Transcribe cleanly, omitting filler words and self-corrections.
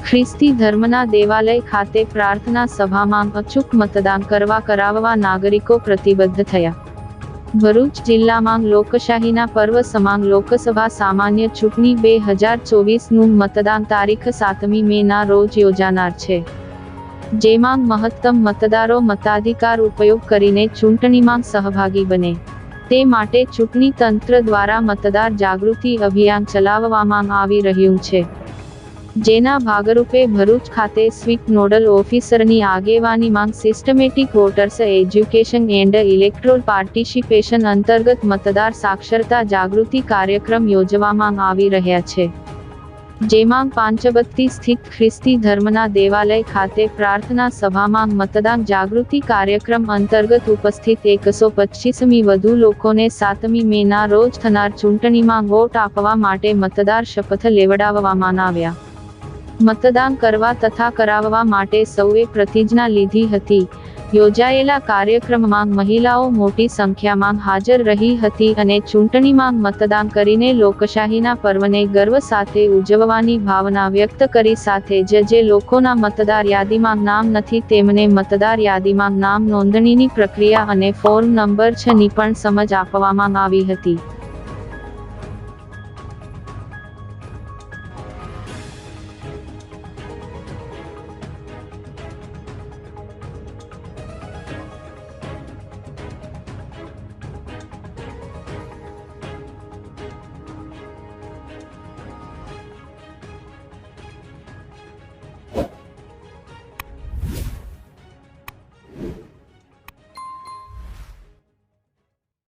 ખ્રિસ્તી ધર્મના દેવાલય ખાતે પ્રાર્થના સભામાં અચૂક મતદાન કરવા કરાવવા નાગરિકો પ્રતિબદ્ધ થયા. ભરૂચ જિલ્લામાં લોકશાહીના પર્વ સમાંગ લોકસભા સામાન્ય ચૂંટણી 2024નું મતદાન તારીખ 7મી મેના રોજ યોજાનાર છે. જેમાં મહત્તમ મતદારો મતાધિકાર ઉપયોગ કરીને ચૂંટણીમાં સહભાગી બને તે માટે ચૂંટણી તંત્ર દ્વારા મતદાર જાગૃતિ અભિયાન ચલાવવામાં આવી રહ્યું છે. જેના ભાગરૂપે ભરૂચ ખાતે સ્વીપ નોડલ ઓફિસરની આગેવાનીમાં systematic voters education and electoral participation અંતર્ગત મતદાર સાક્ષરતા જાગૃતિ કાર્યક્રમ યોજવામાં આવી રહ્યા છે. જેમાં પાંચબત્તી સ્થિત ખ્રિસ્તી ધર્મના દેવાલય ખાતે પ્રાર્થના સભામાં મતદાન જાગૃતિ કાર્યક્રમ અંતર્ગત ઉપસ્થિત 125મી વધુ લોકોને 7મી મેના રોજ થનાર ચૂંટણીમાં વોટ આપવા માટે મતદાર શપથ લેવડાવવામાં આવ્યા. મતદાન કરવા તથા કરાવવા માટે સૌએ પ્રતિજ્ઞા લીધી હતી. યોજાયેલા કાર્યક્રમમાં મહિલાઓ મોટી સંખ્યામાં હાજર રહી હતી અને ચૂંટણીમાં મતદાન કરીને લોકશાહીના પર્વને ગર્વ સાથે ઉજવવાની ભાવના વ્યક્ત કરી. સાથે જ જે લોકોના મતદાર યાદીમાં નામ નથી તેમને મતદાર યાદીમાં નામ નોંધણીની પ્રક્રિયા અને ફોર્મ નંબર 6ની પણ સમજ આપવામાં આવી હતી.